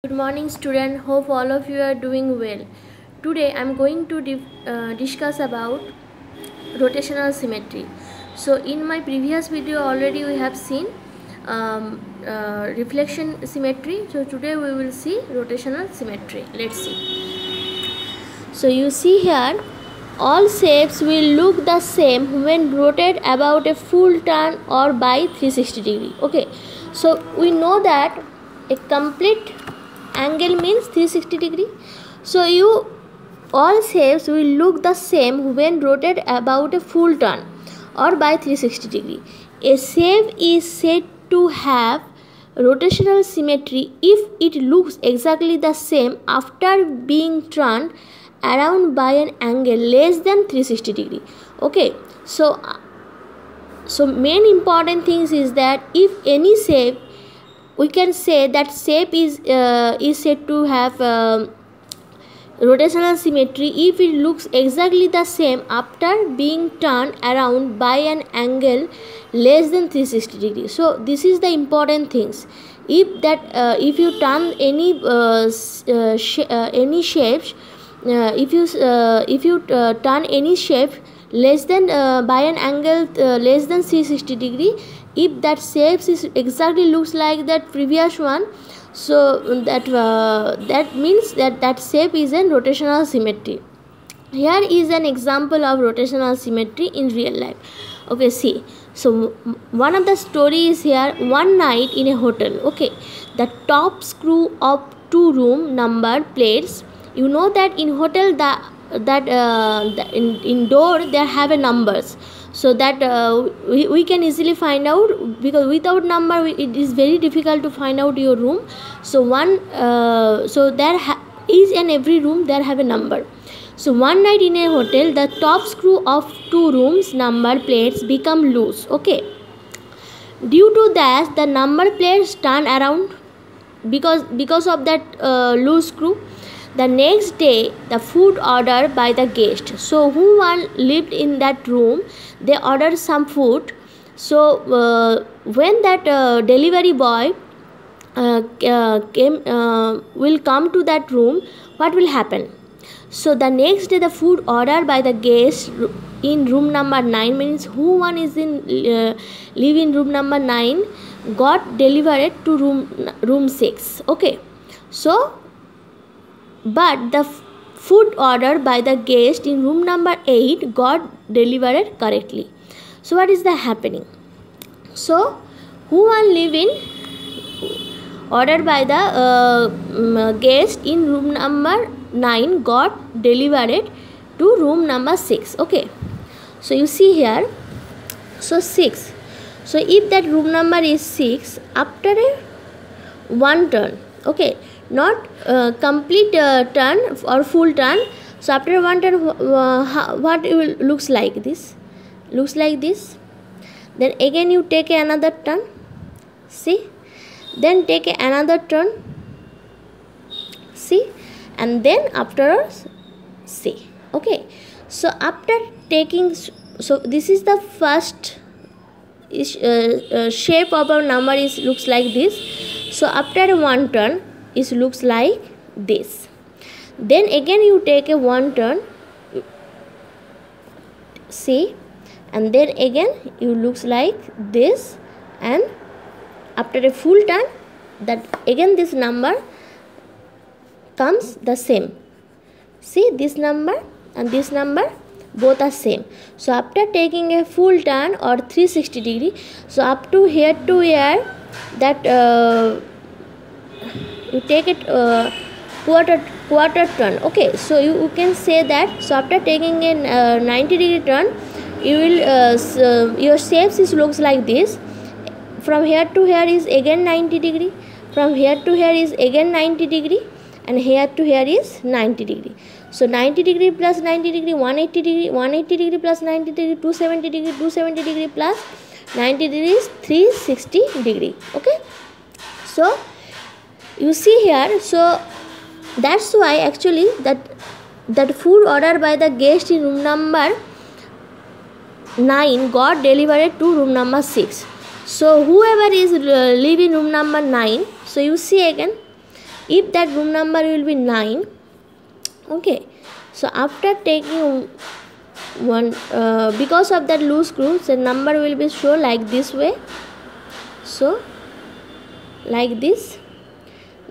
Good morning student, hope all of you are doing well. Today I am going to discuss about rotational symmetry. So in my previous video already we have seen reflection symmetry. So today we will see rotational symmetry. Let's see. So you see here all shapes will look the same when rotated about a full turn or by 360 degree. Okay, so we know that a complete angle means 360 degree. So all shapes will look the same when rotated about a full turn or by 360 degree. A shape is said to have rotational symmetry if it looks exactly the same after being turned around by an angle less than 360 degree. Okay, so main important things is that if any shape, we can say that shape is said to have rotational symmetry if it looks exactly the same after being turned around by an angle less than 360 degrees. So this is the important things. If you turn any shapes, if you turn any shape less than by an angle less than 360 degree, if that shape is exactly looks like that previous one, so that means that shape is a rotational symmetry. Here is an example of rotational symmetry in real life. Okay, see, so one of the stories here. One night in a hotel, okay, the top screw of two room number plates. You know that in hotel in door there have a numbers, so that we can easily find out, because without number it is very difficult to find out your room. So each and every room there have a number. So one night in a hotel, the top screw of two rooms number plates become loose. Okay, due to that the number plates turn around because of that loose screw. The next day, the food ordered by the guest. So who one lived in that room, they ordered some food. So when that delivery boy will come to that room, what will happen? So the next day, the food ordered by the guest in room number 9, means who one is in live in room number 9, got delivered to room 6. Okay, so but the food ordered by the guest in room number 8 got delivered correctly. So what is the happening? So who one live in ordered by the guest in room number 9 got delivered to room number 6. Okay, so you see here, so 6. So if that room number is 6, after a one turn, okay, not complete turn or full turn, so after one turn what it will looks like this, then again you take another turn, see, then take another turn, see, and then afterwards see. Okay, so after taking, so this is the first shape of our number is looks like this. So after one turn it looks like this. Then again you take a one turn, see, and then again you looks like this, and after a full turn, that again this number comes the same. See, this number and this number both are same. So after taking a full turn or 360 degree, so up to here to here, that you take it quarter turn. Okay, so you can say that. So after taking a 90 degree turn, you will your shapes looks like this. From here to here is again 90 degree, from here to here is again 90 degree, and here to here is 90 degree. So 90 degree plus 90 degree, 180 degree, 180 degree plus 90 degree, 270 degree, 270 degree plus 90 degrees, 360 degree. Okay, so you see here, so that's why actually that food ordered by the guest in room number 9 got delivered to room number 6. So whoever is live in room number 9, so you see again, if that room number will be 9, okay, so after taking one because of that loose screw, the number will be shown like this way, so like this,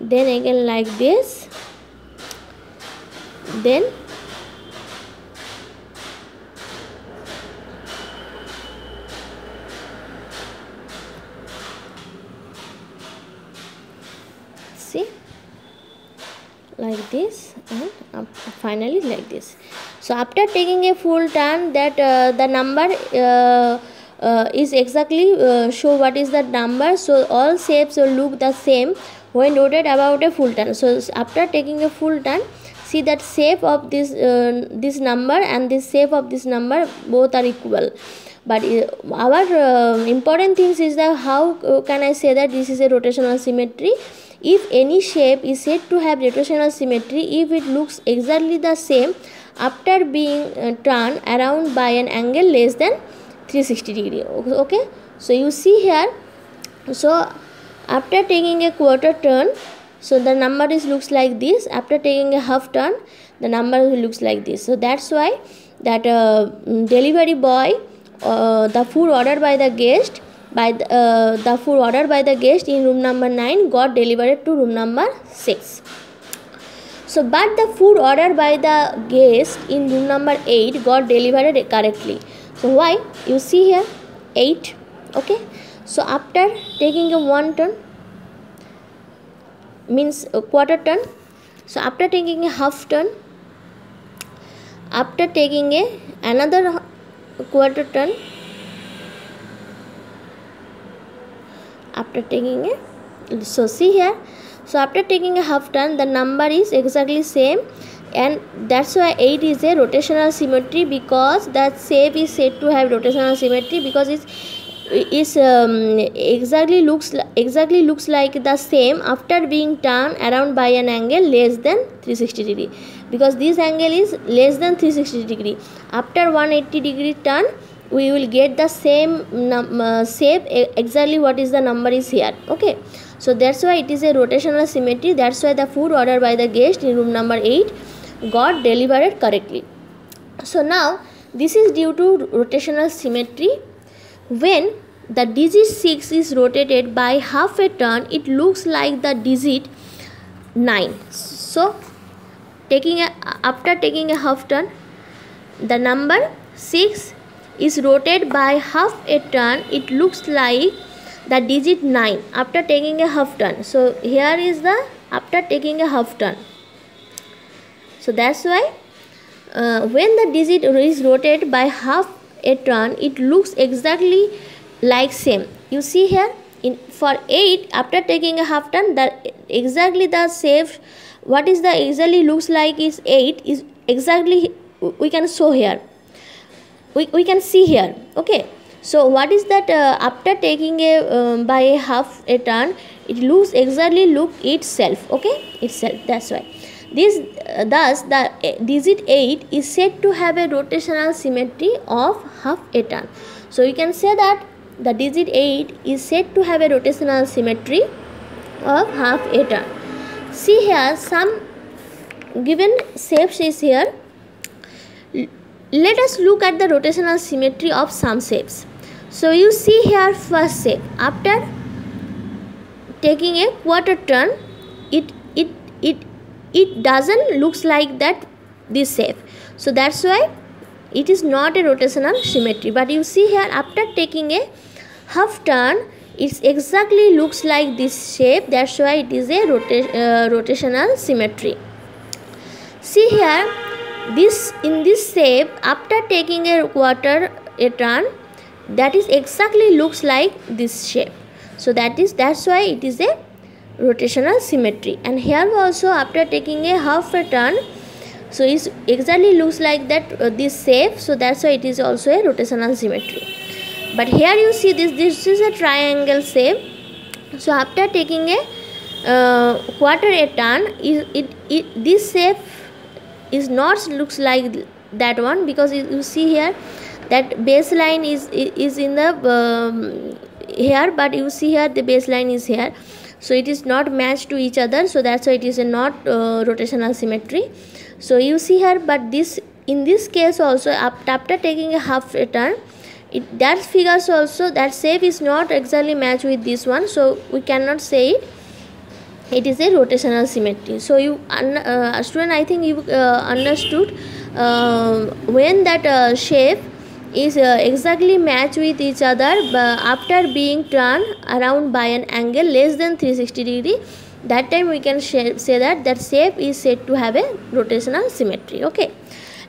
then again like this, then see like this, and finally like this. So after taking a full turn, that the number is exactly show what is that number. So all shapes will look the same when rotated about a full turn. So after taking a full turn, see that shape of this this number and this shape of this number both are equal. But our important things is that how can I say that this is a rotational symmetry. If any shape is said to have rotational symmetry if it looks exactly the same after being turned around by an angle less than 360 degree. Okay, so you see here, so after taking a quarter turn, so the number is looks like this. After taking a half turn, the number looks like this. So that's why that delivery boy, the food ordered by the guest, the food ordered by the guest in room number 9 got delivered to room number 6. So but the food ordered by the guest in room number 8 got delivered correctly. So why? You see here 8. Okay, so after taking a one turn means a quarter turn, so after taking a half turn, after taking a another quarter turn, after taking a, so see here, so after taking a half turn the number is exactly same, and that's why 8 is a rotational symmetry, because that shape is said to have rotational symmetry because it's exactly looks like the same after being turned around by an angle less than 360 degree, because this angle is less than 360 degree. After 180 degree turn we will get the same shape exactly what is the number is here. Okay, so that's why it is a rotational symmetry. That's why the food ordered by the guest in room number 8 got delivered correctly. So now this is due to rotational symmetry. When the digit 6 is rotated by half a turn, it looks like the digit 9. So after taking a half turn, the number 6 is rotated by half a turn, it looks like the digit 9 after taking a half turn. So here is the after taking a half turn. So that's why when the digit is rotated by half a turn, it looks exactly like same. You see here for 8 after taking a half turn, that exactly the shape what is the exactly looks like is 8 is exactly we can show here, we can see here. Okay, so what is that after taking a by a half a turn, it looks exactly look itself. Okay, itself. That's why this thus the digit 8 is said to have a rotational symmetry of half a turn. So you can say that the digit 8 is said to have a rotational symmetry of half a turn. See here some given shapes is here. Let us look at the rotational symmetry of some shapes. So you see here first shape, after taking a quarter turn, it doesn't looks like that this shape. So that's why it is not a rotational symmetry. But you see here after taking a half turn, it exactly looks like this shape. That's why it is a rotational symmetry. See here, this in this shape after taking a quarter a turn, that is exactly looks like this shape. So that's why it is a rotational symmetry. And here also after taking a half a turn, so it exactly looks like that this shape. So that's why it is also a rotational symmetry. But here you see this is a triangle shape. So after taking a quarter a turn, this shape is not looks like that one, because you see here that baseline is in the here, but you see here the baseline is here. so it is not matched to each other, so that's why it is a not rotational symmetry. So you see here, but this, in this case also, after taking a half a turn, that figures also, that shape is not exactly matched with this one, so we cannot say it is a rotational symmetry. So you student, I think you understood when that shape is exactly matched with each other after being turned around by an angle less than 360 degree, that time we can say that that shape is said to have a rotational symmetry. Okay,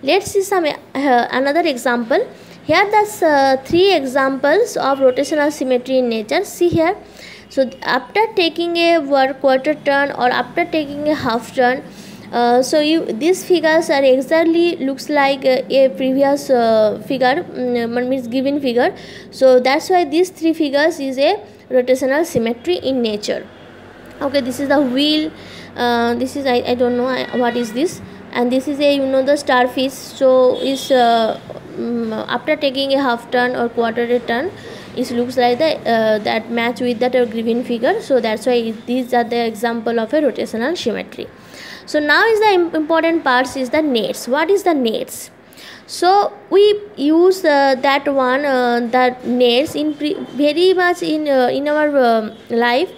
let's see some another example. Here the 3 examples of rotational symmetry in nature. See here. So after taking a quarter turn or after taking a half turn, so these figures are exactly looks like a previous figure, means given figure. So that's why these 3 figures is a rotational symmetry in nature. Okay, this is the wheel, this is I don't know what is this, and this is a the starfish. So is after taking a half turn or quarter a turn, it looks like the that match with that given figure. So that's why these are the example of a rotational symmetry. So now is the important parts is the nets. What is the nets? So we use that one, that nets in very much in our life.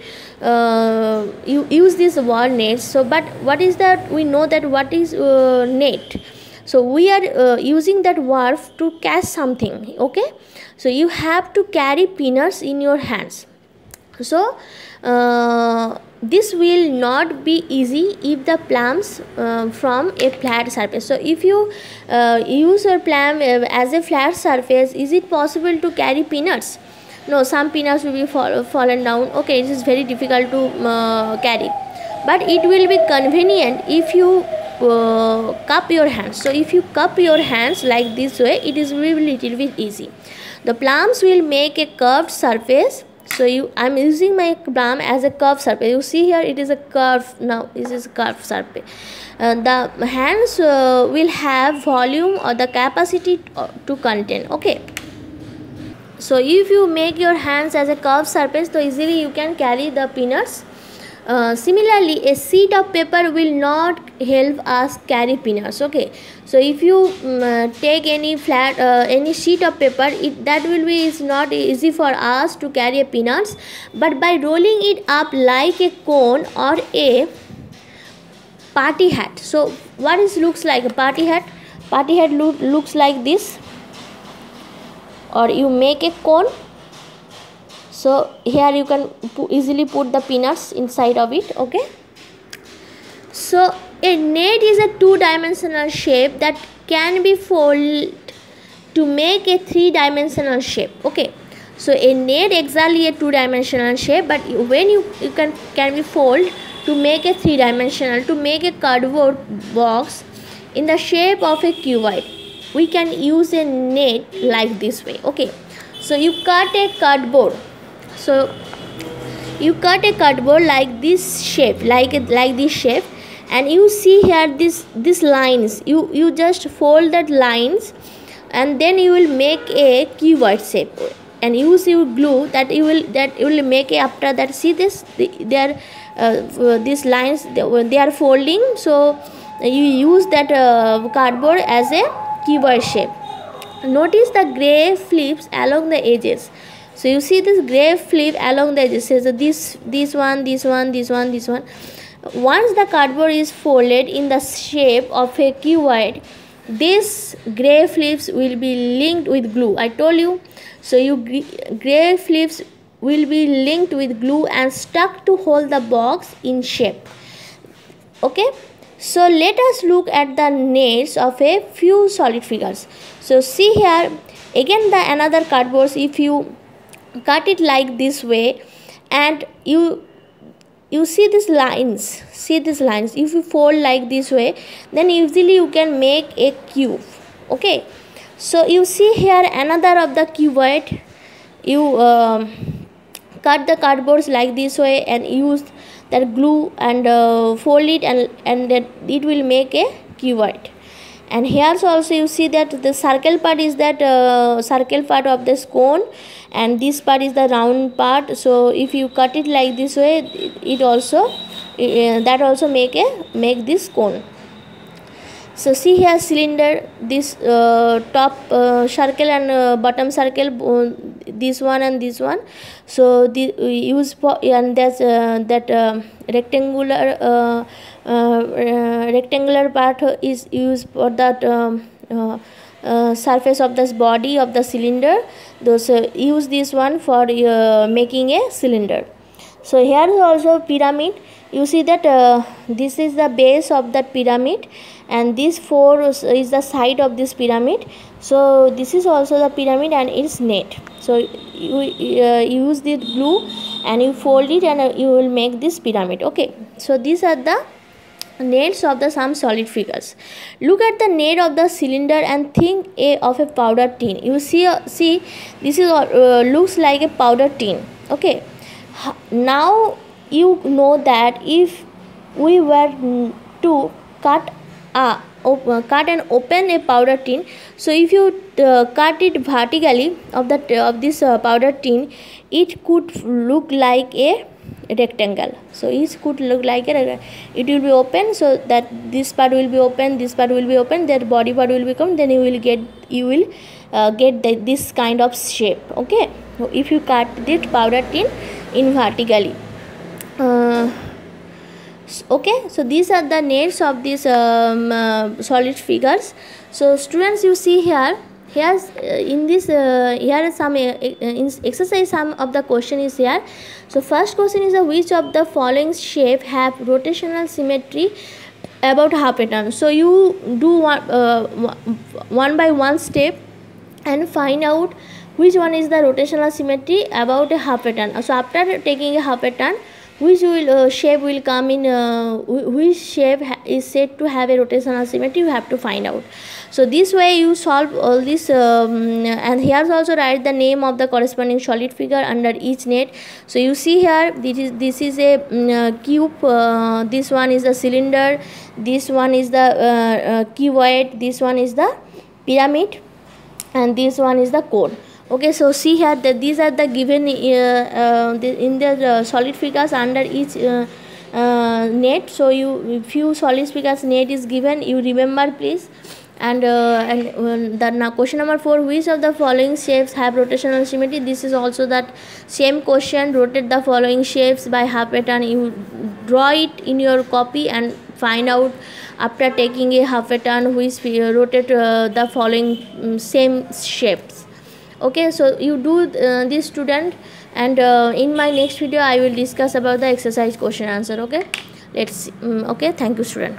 You use this word nets. So but what is that? We know that what is net. So we are using that word to catch something. Okay, so you have to carry peanuts in your hands. So this will not be easy if the plums from a flat surface. So if you use your plum as a flat surface, is it possible to carry peanuts? No, some peanuts will be fallen down. Okay, it is very difficult to carry, but it will be convenient if you cup your hands. So if you cup your hands like this way, it is really little bit easy. The plums will make a curved surface. So I'm using my plum as a curved surface. You see here, it is a curve. Now this is a curved surface. The hands will have volume or the capacity to contain. Okay, so if you make your hands as a curved surface, so easily you can carry the peanuts. Similarly, a sheet of paper will not help us carry peanuts. Okay, so if you take any flat any sheet of paper, that will be is not easy for us to carry a peanuts, but by rolling it up like a cone or a party hat. So what is looks like a party hat? Party hat looks like this, or you make a cone. So here you can easily put the peanuts inside of it. Okay, so a net is a 2-dimensional shape that can be folded to make a 3-dimensional shape. Okay, so a net exactly a 2-dimensional shape, but when you can be folded to make a 3-dimensional, to make a cardboard box in the shape of a cuboid, we can use a net like this way. Okay, so you cut a cardboard. So you cut a cardboard like this shape, like this shape, and you see here this lines. You just fold that lines, and then you will make a cuboid shape, and use your glue that you will make it after that. See this, these lines they are folding. So you use that cardboard as a cuboid shape. Notice the gray flips along the edges. So you see this gray flip along the edges. So this one. Once the cardboard is folded in the shape of a cuboid, these gray flips will be linked with glue. I told you. So gray flips will be linked with glue and stuck to hold the box in shape. Okay. So let us look at the nets of a few solid figures. So see here again another cardboard. If you cut it like this way, and you see these lines. If you fold like this way, then easily you can make a cube. Okay, so you see here another of the cuboid. You cut the cardboards like this way and use that glue and fold it, and it will make a cuboid. And here also you see that the circle part is that circle part of this cone, and this part is the round part. So if you cut it like this way, it also that also make this cone. So see here cylinder, this top circle and bottom circle, this one and this one. So the use for, and there's that rectangular part is used for that surface of this body of the cylinder. Those use this one for making a cylinder. So here is also pyramid. You see that this is the base of that pyramid, and this 4 is the side of this pyramid. So this is also the pyramid and its net. So you use the glue and you fold it and you will make this pyramid. Okay, so these are the nails of the some solid figures. Look at the nail of the cylinder and think of a powder tin. You see this is looks like a powder tin. Okay, now you know that if we were to cut and open a powder tin, so if you cut it vertically of this powder tin, it could look like a rectangle. So it could look like it will be open, so that this part will be open, this part will be open, that body part will become, then you will get this kind of shape. Okay, so if you cut this powder tin in vertically. Okay, so these are the nails of these solid figures. So students, you see here in this here is some exercise. Some of the question is here. So first question is which of the following shape have rotational symmetry about half a turn. So you do one by one step and find out which one is the rotational symmetry about a half a turn. So after taking a half a turn, which shape will come in, which shape is said to have a rotational symmetry, you have to find out. So this way you solve all this, and here also write the name of the corresponding solid figure under each net. So you see here, this is a cube, this one is the cylinder, this one is the cuboid, this one is the pyramid, and this one is the cone. Okay, so see here that these are the given in the solid figures under each net. So if you solid figures net is given, you remember please. And the now question number 4, which of the following shapes have rotational symmetry? This is also that same question. Rotate the following shapes by half a turn. You draw it in your copy and find out after taking a half a turn which rotate the following same shapes. Okay, so you do this, student, and in my next video I will discuss about the exercise question answer. Okay, let's see. Okay, thank you, student.